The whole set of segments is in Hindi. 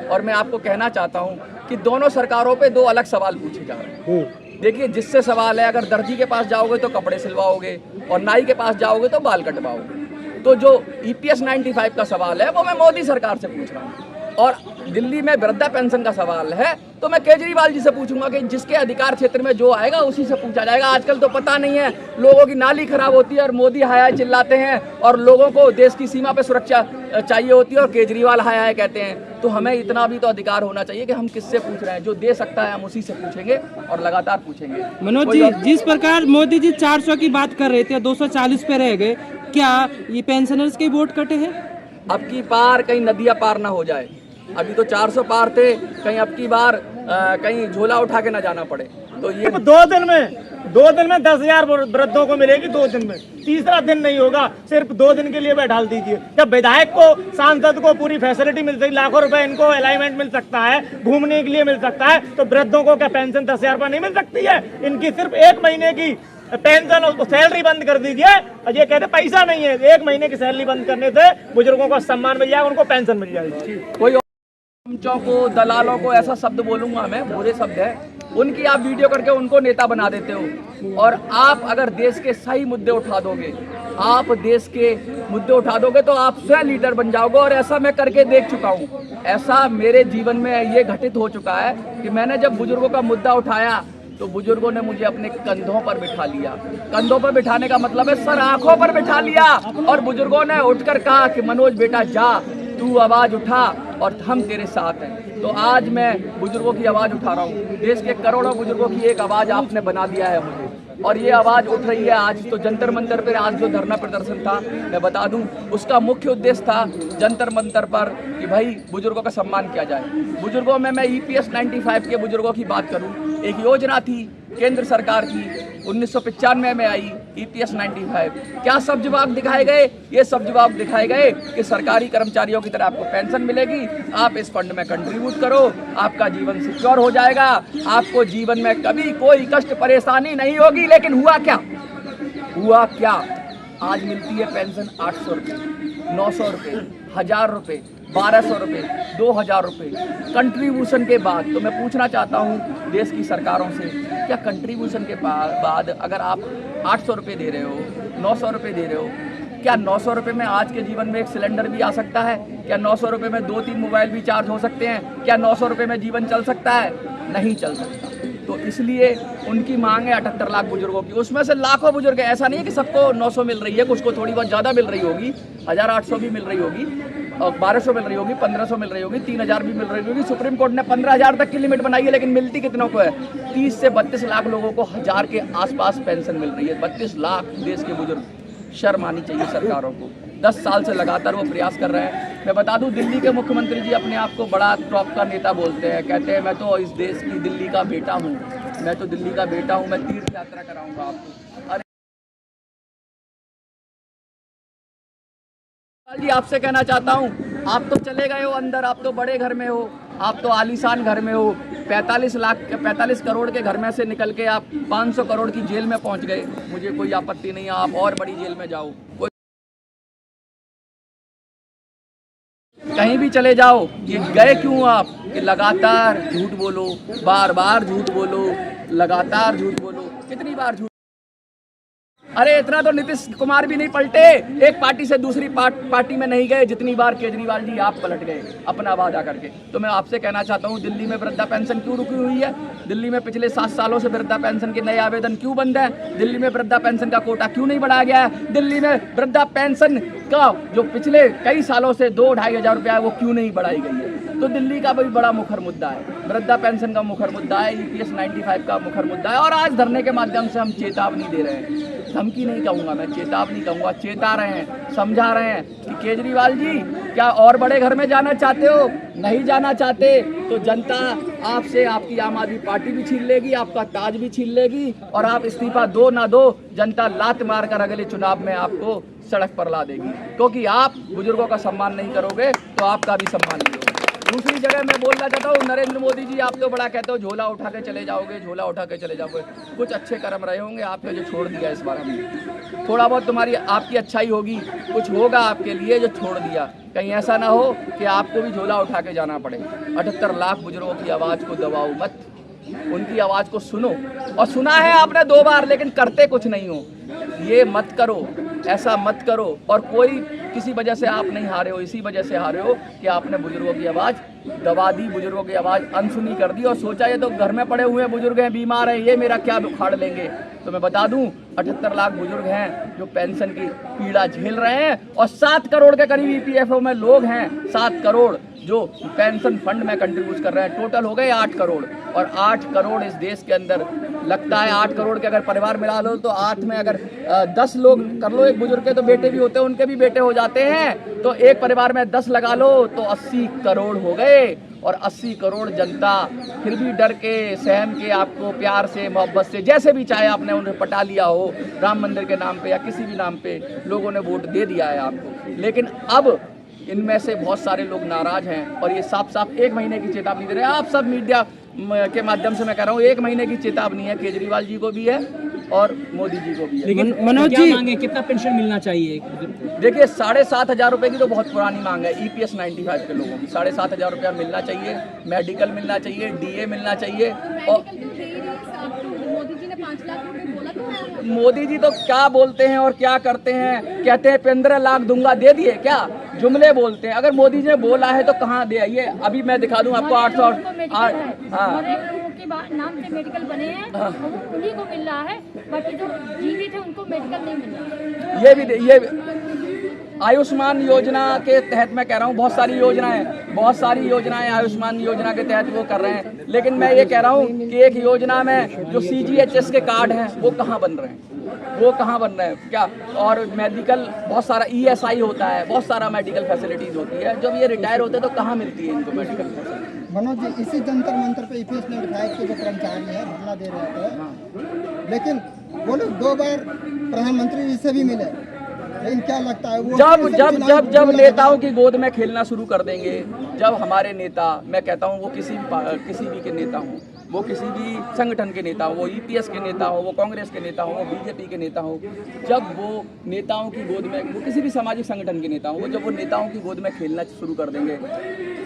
और मैं आपको कहना चाहता हूँ कि दोनों सरकारों पे दो अलग सवाल पूछे जा रहे हैं। देखिए, जिससे सवाल है, अगर दर्जी के पास जाओगे तो कपड़े सिलवाओगे और नाई के पास जाओगे तो बाल कटवाओगे। तो जो EPS 95 का सवाल है वो मैं मोदी सरकार से पूछ रहा हूँ, और दिल्ली में वृद्धा पेंशन का सवाल है तो मैं केजरीवाल जी से पूछूंगा कि जिसके अधिकार क्षेत्र में जो आएगा उसी से पूछा जाएगा। आजकल तो पता नहीं है, लोगों की नाली खराब होती है और मोदी हाय हाय चिल्लाते हैं, और लोगों को देश की सीमा पे सुरक्षा चाहिए होती है और केजरीवाल हाय हाय कहते हैं। तो हमें इतना भी तो अधिकार होना चाहिए कि हम किससे पूछ रहे हैं, जो दे सकता है हम उसी से पूछेंगे और लगातार पूछेंगे। मनोज जी, जिस प्रकार मोदी जी 400 की बात कर रहे थे, 240 पे रह गए, क्या ये पेंशनर्स के वोट कटे हैं? अब की बार कहीं नदियां पार ना हो जाए। अभी तो 400 पार थे, कहीं अब की बार कहीं झोला उठा के ना जाना पड़े। तो ये 2 दिन में 10,000 वृद्धों को मिलेगी, 2 दिन में। तीसरा दिन नहीं होगा, सिर्फ 2 दिन के लिए बैठा दीजिए। जब विधायक को, सांसद को पूरी फैसिलिटी मिल सकती, लाखों रुपए इनको अलाइनमेंट मिल सकता है, घूमने के लिए मिल सकता है, तो वृद्धों को क्या पेंशन 10,000 रुपये नहीं मिल सकती है? इनकी सिर्फ 1 महीने की पेंशन और सैलरी बंद कर दीजिए, और ये कहते पैसा नहीं है। 1 महीने की सैलरी बंद करने से बुजुर्गों को सम्मान मिल जाएगा, उनको पेंशन मिल जाएगी। कोई चमचों को, दलालों को ऐसा शब्द बोलूंगा मैं, बुरे शब्द है, उनकी आप वीडियो करके उनको नेता बना देते हो। और आप अगर देश के सही मुद्दे उठा दोगे, आप देश के मुद्दे उठा दोगे तो आप स्वयं लीडर बन जाओगे। और ऐसा मैं करके देख चुका हूँ, ऐसा मेरे जीवन में ये घटित हो चुका है कि मैंने जब बुजुर्गों का मुद्दा उठाया तो बुजुर्गों ने मुझे अपने कंधों पर बिठा लिया। कंधों पर बिठाने का मतलब है सर आंखों पर बिठा लिया, और बुजुर्गों ने उठकर कहा कि मनोज बेटा जा, तू आवाज उठा और हम तेरे साथ हैं। तो आज मैं बुजुर्गों की आवाज उठा रहा हूँ। देश के करोड़ों बुजुर्गों की एक आवाज आपने बना दिया है मुझे, और ये आवाज उठ रही है। आज तो जंतर मंतर पर आज जो धरना प्रदर्शन था, मैं बता दूं, उसका मुख्य उद्देश्य था जंतर मंतर पर कि भाई बुजुर्गों का सम्मान किया जाए। बुजुर्गों में मैं EPS 95 के बुजुर्गों की बात करूं, एक योजना थी केंद्र सरकार की, 1995 में आई EPS 95। क्या सब जवाब दिखाए गए? ये सब जवाब दिखाए गए कि सरकारी कर्मचारियों की तरह आपको पेंशन मिलेगी, आप इस फंड में कंट्रीब्यूट करो, आपका जीवन सिक्योर हो जाएगा, आपको जीवन में कभी कोई कष्ट परेशानी नहीं होगी। लेकिन हुआ क्या? आज मिलती है पेंशन 800 रुपये, 900 रुपये, 1000 रुपये, 1200 रुपये, 2000 रुपये कंट्रीब्यूशन के बाद। तो मैं पूछना चाहता हूँ देश की सरकारों से, क्या कंट्रीब्यूशन के बाद अगर आप 800 रुपये दे रहे हो, 900 रुपये दे रहे हो, क्या 900 रुपये में आज के जीवन में एक सिलेंडर भी आ सकता है? क्या 900 रुपये में 2-3 मोबाइल भी चार्ज हो सकते हैं? क्या 900 रुपये में जीवन चल सकता है? नहीं चल सकता। तो इसलिए उनकी मांग है 78 लाख बुजुर्गों की, उसमें से लाखों बुजुर्ग, ऐसा नहीं है कि सबको 900 मिल रही है, कुछ को थोड़ी बहुत ज़्यादा मिल रही होगी, 1800 भी मिल रही होगी, और 1200 मिल रही होगी, 1500 मिल रही होगी, 3000 भी मिल रही होगी। सुप्रीम कोर्ट ने 15,000 तक की लिमिट बनाई है, लेकिन मिलती कितनों को है? 30 से 32 लाख लोगों को 1000 के आसपास पेंशन मिल रही है। 32 लाख देश के बुजुर्ग। शर्म आनी चाहिए सरकारों को। 10 साल से लगातार वो प्रयास कर रहे हैं। मैं बता दूं, दिल्ली के मुख्यमंत्री जी अपने आप को बड़ा टॉप का नेता बोलते हैं, कहते हैं मैं तो इस देश की दिल्ली का बेटा हूँ, मैं तो दिल्ली का बेटा हूँ, मैं तीर्थ यात्रा कराऊंगा आपको। अरे जी, आपसे कहना चाहता हूँ, आप तो चले गए हो अंदर, आप तो बड़े घर में हो, आप तो आलीशान घर में हो, 45 करोड़ के घर में से निकल के आप 500 करोड़ की जेल में पहुंच गए। मुझे कोई आपत्ति नहीं है, आप और बड़ी जेल में जाओ, कहीं भी चले जाओ। ये गए क्यों आप? कि लगातार झूठ बोलो, बार बार झूठ बोलो, लगातार झूठ बोलो। कितनी बार झूठ? अरे इतना तो नीतीश कुमार भी नहीं पलटे, एक पार्टी से दूसरी पार्टी में नहीं गए जितनी बार केजरीवाल जी आप पलट गए अपना वादा करके। तो मैं आपसे कहना चाहता हूँ, दिल्ली में वृद्धा पेंशन क्यों रुकी हुई है? दिल्ली में पिछले 7 सालों से वृद्धा पेंशन के नए आवेदन क्यों बंद है? दिल्ली में वृद्धा पेंशन का कोटा क्यों नहीं बढ़ाया गया है? दिल्ली में वृद्धा पेंशन का जो पिछले कई सालों से 2-2.5 हज़ार रुपया है वो क्यों नहीं बढ़ाई गई है? तो दिल्ली का भी बड़ा मुखर मुद्दा है, वृद्धा पेंशन का मुखर मुद्दा है, EPS 95 का मुखर मुद्दा है। और आज धरने के माध्यम से हम चेतावनी दे रहे हैं, धमकी नहीं कहूँगा मैं, चेतावनी कहूँगा, चेता रहे हैं, समझा रहे हैं कि केजरीवाल जी क्या और बड़े घर में जाना चाहते हो? नहीं जाना चाहते तो जनता आपसे, आपकी आम आदमी पार्टी भी छीन लेगी, आपका ताज भी छीन लेगी, और आप इस्तीफा दो ना दो, जनता लात मारकर अगले चुनाव में आपको सड़क पर ला देगी। क्योंकि आप बुजुर्गों का सम्मान नहीं करोगे तो आपका भी सम्मान नहीं होगा। दूसरी जगह मैं बोलना चाहता हूँ, नरेंद्र मोदी जी आप तो बड़ा कहते हो झोला उठा के चले जाओगे, झोला उठा के चले जाओगे। कुछ अच्छे कर्म रहे होंगे आपने जो छोड़ दिया इस बार हमने। थोड़ा बहुत तुम्हारी आपकी अच्छाई होगी, कुछ होगा आपके लिए जो छोड़ दिया। कहीं ऐसा ना हो कि आपको भी झोला उठा के जाना पड़े। 78 लाख बुजुर्गों की आवाज़ को दबाओ मत, उनकी आवाज़ को सुनो। और सुना है आपने 2 बार, लेकिन करते कुछ नहीं हो। ये मत करो, ऐसा मत करो। और कोई किसी वजह से आप नहीं हारे हो, इसी वजह से हारे हो कि आपने बुजुर्गों की आवाज़ दबा दी, बुजुर्गों की आवाज़ अनसुनी कर दी और सोचा ये तो घर में पड़े हुए बुजुर्ग हैं, बीमार हैं, ये मेरा क्या उखाड़ लेंगे। तो मैं बता दूं 78 लाख बुजुर्ग हैं जो पेंशन की पीड़ा झेल रहे हैं और 7 करोड़ के करीब ईपीएफओ में लोग हैं, 7 करोड़ जो पेंशन फंड में कंट्रीब्यूट कर रहे हैं। टोटल हो गए 8 करोड़ और 8 करोड़ इस देश के अंदर लगता है 8 करोड़ के अगर परिवार मिला लो तो 8 में अगर 10 लोग कर लो, एक बुजुर्ग के तो बेटे भी होते हैं, उनके भी बेटे हो जाते हैं, तो एक परिवार में 10 लगा लो तो 80 करोड़ हो गए। और 80 करोड़ जनता फिर भी डर के सहम के आपको प्यार से मोहब्बत से जैसे भी चाहे आपने उन्हें पटा लिया हो, राम मंदिर के नाम पे या किसी भी नाम पे लोगों ने वोट दे दिया है आपको। लेकिन अब इनमें से बहुत सारे लोग नाराज हैं और ये साफ साफ 1 महीने की चेतावनी दे रहे हैं। आप सब मीडिया के माध्यम से मैं कह रहा हूँ 1 महीने की चेतावनी है, केजरीवाल जी को भी है और मोदी जी को भी है। लेकिन मनोज क्या जी मांगे, कितना पेंशन मिलना चाहिए? देखिए 7,500 रुपये की तो बहुत पुरानी मांग है ईपीएस 95 के लोगों की। 7,500 रुपया मिलना चाहिए, मेडिकल मिलना चाहिए, डीए मिलना चाहिए। और मोदी जी ने 5 लाख रुपए बोला तो मोदी जी तो क्या बोलते हैं और क्या करते हैं, कहते हैं 15 लाख दूंगा, दे दिए क्या? जुमले बोलते हैं। अगर मोदी जी ने बोला है तो कहाँ दे? ये अभी मैं दिखा दूं आपको 800। हाँ के नाम से मेडिकल बने हैं, उन्हीं को मिल रहा है, बाकी जो जीवित है उनको मेडिकल नहीं मिल रहा है। ये आयुष्मान योजना के तहत मैं कह रहा हूँ बहुत सारी योजनाएं आयुष्मान योजना के तहत वो कर रहे हैं। लेकिन मैं ये कह रहा हूँ कि एक योजना में जो CGHS के कार्ड हैं वो कहाँ बन रहे हैं, क्या? और मेडिकल बहुत सारा ESI होता है, बहुत सारा मेडिकल फैसिलिटीज होती है। जब ये रिटायर होते हैं तो कहाँ मिलती है इनको मेडिकल फैसिलिटी? मनोज जी, इसी जंतर मंतर पे ईपीएस 95 के जो कर्मचारी हैं धरना दे रहे थे, लेकिन वो लोग 2 बार प्रधानमंत्री जी से भी मिले, लेकिन क्या लगता है वो जब नेताओं की गोद में खेलना शुरू कर देंगे, जब हमारे नेता, मैं कहता हूँ वो किसी भी के नेता हों, वो किसी भी संगठन के नेता हो, वो ईपीएस के नेता हो, वो कांग्रेस के नेता हो, वो बीजेपी के नेता हो, जब वो नेताओं की गोद में, वो किसी भी सामाजिक संगठन के नेता हो, वो जब वो नेताओं की गोद में खेलना शुरू कर देंगे,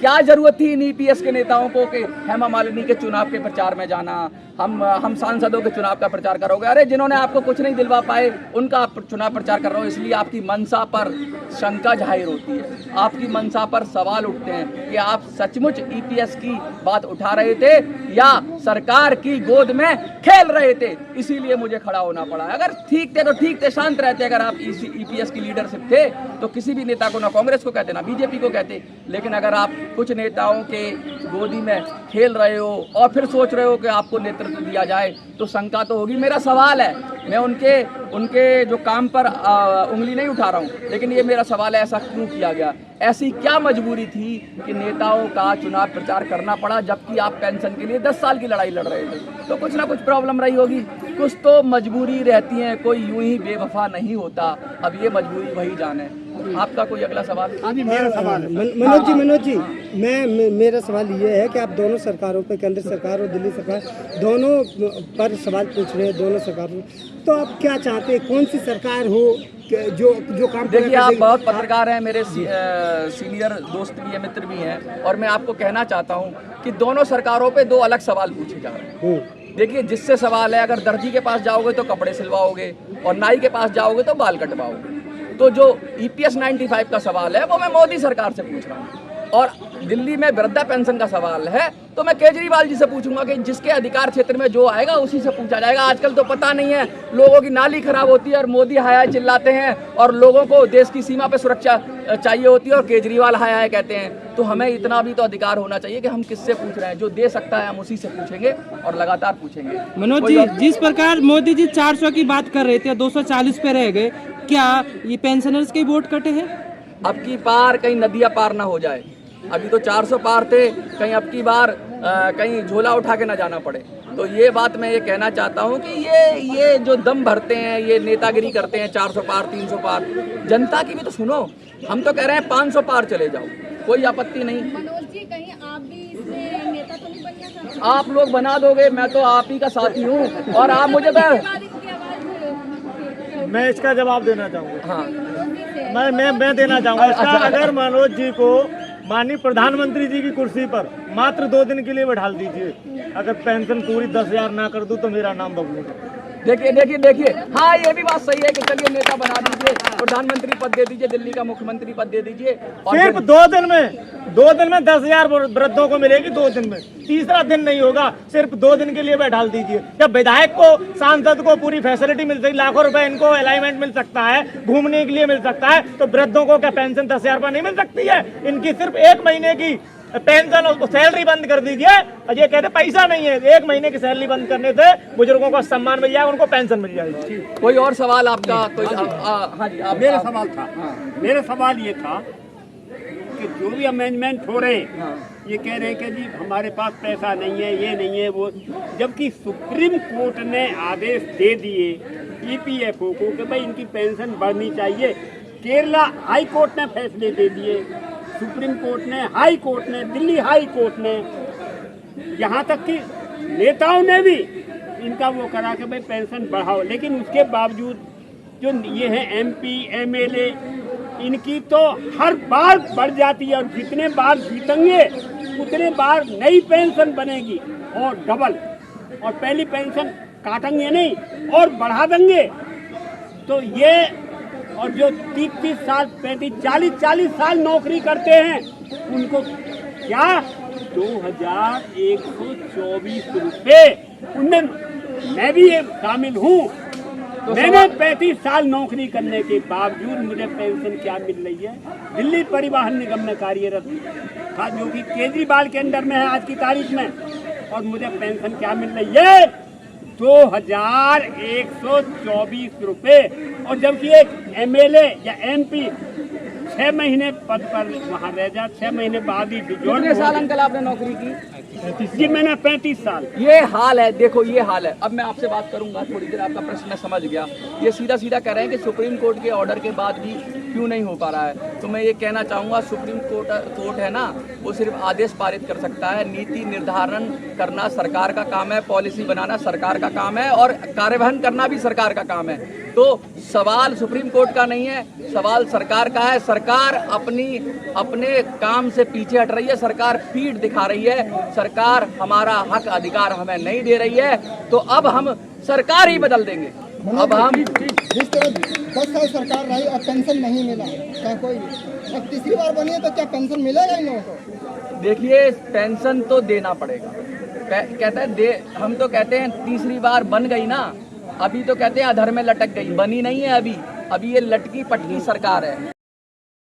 क्या जरूरत थी इन ईपीएस के नेताओं को कि हेमा मालिनी के चुनाव के प्रचार में जाना, हम सांसदों के चुनाव का प्रचार करोगे? अरे जिन्होंने आपको कुछ नहीं दिलवा पाए उनका आप चुनाव प्रचार कर रहे हो, इसलिए आपकी मंशा पर शंका जाहिर होती है, आपकी मंशा पर सवाल उठते हैं कि आप सचमुच ईपीएस की बात उठा रहे थे या सरकार की गोद में खेल रहे थे। इसीलिए मुझे खड़ा होना पड़ा। अगर ठीक थे तो ठीक थे, शांत रहते। अगर आप ईपीएस की लीडरशिप थे तो किसी भी नेता को, ना कांग्रेस को कहते ना बीजेपी को कहते। लेकिन अगर आप कुछ नेताओं के गोदी में खेल रहे हो और फिर सोच रहे हो कि आपको नेतृत्व दिया जाए तो शंका तो होगी। मेरा सवाल है, मैं उनके जो काम पर उंगली नहीं उठा रहा हूँ, लेकिन ये मेरा सवाल है, ऐसा क्यों किया गया? ऐसी क्या मजबूरी थी कि नेताओं का चुनाव प्रचार करना पड़ा, जबकि आप पेंशन के लिए 10 साल की लड़ाई लड़ रहे थे? तो कुछ ना कुछ प्रॉब्लम रही होगी, कुछ तो मजबूरी रहती है, कोई यूं ही बेवफा नहीं होता। अब ये मजबूरी वही जाने। आपका कोई अगला सवाल? मेरा सवाल मनोज जी, मेरा सवाल ये है कि आप दोनों सरकारों पे, केंद्र सरकार और दिल्ली सरकार, दोनों पर सवाल पूछ रहे हैं, दोनों सरकारों, तो आप क्या चाहते हैं, कौन सी सरकार हो जो काम? देखिए, आप बहुत पत्रकार हैं, मेरे सीनियर दोस्त भी हैं, मित्र भी हैं, और मैं आपको कहना चाहता हूं कि दोनों सरकारों पे 2 अलग सवाल पूछे जा रहे हैं। देखिए, जिससे सवाल है, अगर दर्जी के पास जाओगे तो कपड़े सिलवाओगे और नाई के पास जाओगे तो बाल कटवाओगे। तो जो ईपीएस 95 का सवाल है वो मैं मोदी सरकार से पूछ रहा हूँ, और दिल्ली में वृद्धा पेंशन का सवाल है तो मैं केजरीवाल जी से पूछूंगा कि जिसके अधिकार क्षेत्र में जो आएगा उसी से पूछा जाएगा। आजकल तो पता नहीं है, लोगों की नाली खराब होती है और मोदी हाय हाय चिल्लाते हैं, और लोगों को देश की सीमा पे सुरक्षा चाहिए होती है और केजरीवाल हाय हाय कहते हैं। तो हमें इतना भी तो अधिकार होना चाहिए कि हम किससे पूछ रहे हैं। जो दे सकता है हम उसी से पूछेंगे और लगातार पूछेंगे। मनोज जी, जिस प्रकार मोदी जी 400 की बात कर रहे थे, 240 पे रह गए, क्या ये पेंशनर्स के वोट कटे हैं? अब की बार कहीं नदियाँ पार ना हो जाए। अभी तो 400 पार थे, कहीं अब की बार कहीं झोला उठा के ना जाना पड़े। तो ये बात मैं ये कहना चाहता हूँ कि ये जो दम भरते हैं, ये नेतागिरी करते हैं, 400 पार 300 पार, जनता की भी तो सुनो। हम तो कह रहे हैं 500 पार चले जाओ, कोई आपत्ति नहीं। जी कहीं आप भी इसमें नेता तो नहीं बनना चाहते? आप लोग बना दोगे, मैं तो आप ही का साथी हूँ और आप मुझे बाद इनकी आवाज मैं इसका जवाब देना चाहूँगा। हाँ मैं देना चाहूँगा इसका। अगर मनोज जी को माननीय प्रधानमंत्री जी की कुर्सी पर मात्र 2 दिन के लिए बैठा दीजिए, अगर पेंशन पूरी 10,000 ना कर दूं तो मेरा नाम बबलू है। देखिए हाँ ये भी बात सही है कि चलिए नेता बना दीजिए, प्रधानमंत्री पद दे दीजिए, दिल्ली का मुख्यमंत्री पद दे दीजिए और सिर्फ 2 दिन में 10,000 वृद्धों को मिलेगी 2 दिन में। तीसरा दिन नहीं होगा, सिर्फ 2 दिन के लिए बैठा दीजिए। जब विधायक को, सांसद को पूरी फैसिलिटी मिल सकती, लाखों रुपए इनको अलाइनमेंट मिल सकता है, घूमने के लिए मिल सकता है, तो वृद्धों को क्या पेंशन 10,000 रुपए नहीं मिल सकती है? इनकी सिर्फ 1 महीने की पेंशन सैलरी बंद कर दीजिए और ये कहते पैसा नहीं है। 1 महीने की सैलरी बंद करने से बुजुर्गों को सम्मान मिल जाएगा, उनको पेंशन मिल जाएगी। कोई और सवाल आपका? कोई हाँ जी मेरा सवाल था, मेरा सवाल ये था कि जो भी अमेंडमेंट हो रहे हैं, ये कह रहे हैं कि जी हमारे पास पैसा नहीं है, ये नहीं है, वो, जबकि सुप्रीम कोर्ट ने आदेश दे दिए ईपीएफओ को कि भाई इनकी पेंशन बढ़नी चाहिए। केरला हाई कोर्ट ने फैसले दे दिए, सुप्रीम कोर्ट ने, हाई कोर्ट ने, दिल्ली हाई कोर्ट ने, यहाँ तक कि नेताओं ने भी इनका वो करा कि भाई पेंशन बढ़ाओ। लेकिन उसके बावजूद जो ये है एमपी एमएलए, इनकी तो हर बार बढ़ जाती है और जितने बार जीतेंगे उतने बार नई पेंशन बनेगी और डबल, और पहली पेंशन काटेंगे नहीं और बढ़ा देंगे। तो ये, और जो 30 साल 35 40 साल नौकरी करते हैं उनको क्या 2,124 रुपये, उनमें मैं भी शामिल हूँ। तो मैंने 35 साल नौकरी करने के बावजूद मुझे पेंशन क्या मिल रही है? दिल्ली परिवहन निगम में कार्यरत था जो कि केजरीवाल के अंडर में है आज की तारीख में, और मुझे पेंशन क्या मिल रही है? 2,124 रुपये। और जबकि एक एमएलए या एमपी 6 महीने पद पर वहाँ रह जा, 6 महीने बाद ही कितने साल अंकल आपने नौकरी की? जी मैंने 35 साल। ये हाल है, देखो ये हाल है। अब मैं आपसे बात करूंगा थोड़ी देर, आपका प्रश्न मैं समझ गया। ये सीधा कह रहे हैं कि सुप्रीम कोर्ट के ऑर्डर के बाद भी क्यों नहीं हो पा रहा है। तो मैं ये कहना चाहूँगा, सुप्रीम कोर्ट है ना, वो सिर्फ आदेश पारित कर सकता है। नीति निर्धारण करना सरकार का काम है, पॉलिसी बनाना सरकार का काम है और कार्यवाहन करना भी सरकार का काम है। तो सवाल सुप्रीम कोर्ट का नहीं है, सवाल सरकार का है। सरकार अपने काम से पीछे हट रही है, सरकार पीठ दिखा रही है, सरकार हमारा हक अधिकार हमें नहीं दे रही है। तो अब हम सरकार ही बदल देंगे। अब हम जिस तरह 10 साल सरकार रही और पेंशन नहीं मिला, क्या कोई अब तीसरी बार बनी है तो क्या पेंशन मिलेगा इन लोगों को? देखिए पेंशन तो देना पड़ेगा। कहते हैं हम तो कहते हैं तीसरी बार बन गई ना, अभी तो कहते हैं अधर में लटक गई, बनी नहीं है अभी ये लटकी पटकी सरकार है।